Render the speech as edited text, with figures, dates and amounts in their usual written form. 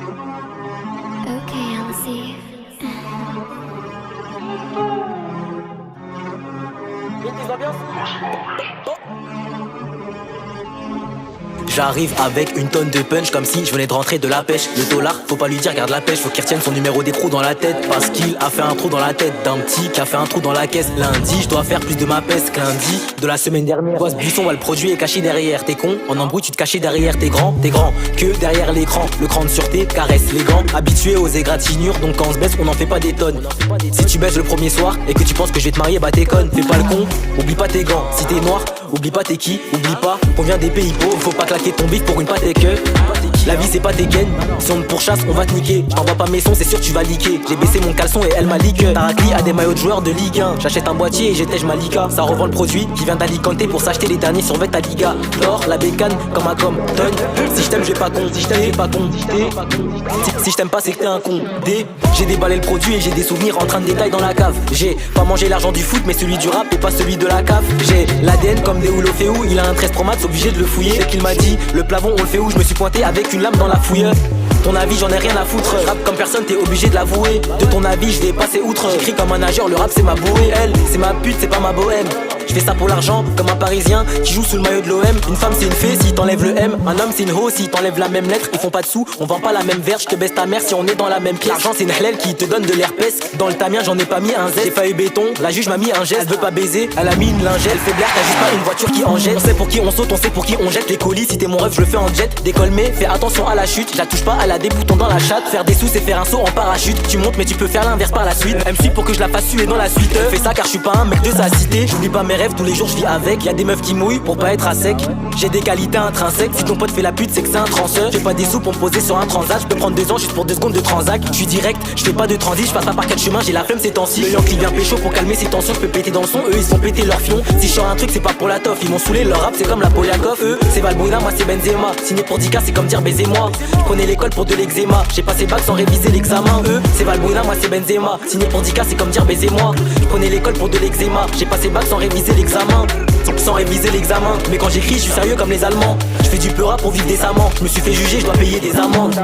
Okay, Elsie. J'arrive avec une tonne de punch comme si je venais de rentrer de la pêche. Le dollar, faut pas lui dire garde la pêche, faut qu'il retienne son numéro d'écrou dans la tête. Parce qu'il a fait un trou dans la tête d'un petit qui a fait un trou dans la caisse. Lundi, je dois faire plus de ma peste que lundi de la semaine dernière. Boss Buisson, le produit est caché derrière. T'es con, en embrouille tu te cachais derrière. T'es grand que derrière l'écran. Le cran de sûreté caresse les gants. Habitué aux égratignures, donc quand on se baisse, on n'en fait pas des tonnes. Si tu baisses le premier soir et que tu penses que je vais te marier, bah t'es conne. Fais pas le con, oublie pas tes gants. Si t'es noir, oublie pas t'es qui. Oublie pas qu'on vient des pays pauvres. Faut pas claquer ton bif pour une pâte et que la vie c'est pas des gains. Si on te pourchasse on va te niquer. J't'envoie pas mes sons c'est sûr tu vas liquer. J'ai baissé mon caleçon et elle m'a liqué. Tarakli a des maillots de joueurs de Ligue 1. J'achète un boîtier et j'étège ma Liga. Ça revend le produit qui vient d'Alicante pour s'acheter les derniers survêt à Liga. L'or, la bécane comme un Compton. Si je t'aime j'ai pas con, si je t'aime j'ai pas con. Si je t'aime pas c'est que t'es un con. J'ai déballé le produit et j'ai des souvenirs en train de détailler dans la cave. J'ai pas mangé l'argent du foot mais celui du rap et pas celui de la cave. J'ai l'ADN comme des Oulofeu. Il a un 13 Pro Max obligé de le fouiller. Dès qu'il m'a dit le plafond on le fait où, je me suis pointé avec une lame dans la fouille. Ton avis j'en ai rien à foutre. Rap comme personne t'es obligé de l'avouer. De ton avis je vais passer outre. J'écris comme un nageur, le rap c'est ma bouée. Elle c'est ma pute, c'est pas ma bohème. Je fais ça pour l'argent comme un parisien qui joue sous le maillot de l'OM. Une femme c'est une fée si t'enlèves le M. Un homme c'est une ho si t'enlèves la même lettre. Ils font pas de sous, on vend pas la même verge. Je te baisse ta mère si on est dans la même pièce. L'argent c'est une hlèle qui te donne de l'herpès. Dans le tamien j'en ai pas mis un Z. J'ai failli béton, la juge m'a mis un geste. Elle veut pas baiser, elle a mis une lingette. Elle fait blague, t'as juste pas une voiture qui en jette. On sait pour qui on saute, on sait pour qui on jette. Les colis si t'es mon rêve je le fais en jet. Décolle mais fais attention à la chute. Je la touche pas, elle a des boutons dans la chatte. Faire des sous c'est faire un saut en parachute. Tu montes mais tu peux faire l'inverse par la suite. Elle me suit pour que je la fasse suer dans la suite. Fais ça car je suis pas un mec de sa cité. J'oublie pas mes rêves, tous les jours je vis avec. Y'a des meufs qui mouillent pour pas être à sec. J'ai des qualités intrinsèques. Si ton pote fait la pute c'est que c'est un transeur. J'ai pas des sous pour me poser sur un transat. Je peux prendre 2 ans juste pour 2 secondes de transac. Je suis direct, je fais pas de transit. Je passe pas par 4 chemins, j'ai la flemme ces temps-ci. Le Yankee vient pécho pour calmer ses tensions. Je peux péter dans le son, eux ils sont pété leur fion. Si je sors un truc c'est pas pour la toffe. Ils m'ont saoulé, leur rap c'est comme la Poliakov. Eux c'est Valbuena, moi c'est Benzema. Signé pour 10K c'est comme dire baisez-moi. Je prenais l'école pour de l'eczéma. J'ai passé bac sans réviser l'examen. Eux c'est Valbuena, moi c'est Benzema. Signé pour 10K c'est comme dire baisez-moi. Je prenais l'école pour de l'eczéma. J'ai passé bac sans réviser l'examen. Sans réviser l'examen. Mais quand j'écris je suis sérieux comme les Allemands. Je fais du peu rap pour vivre décemment. Je me suis fait juger, je dois payer des amendes.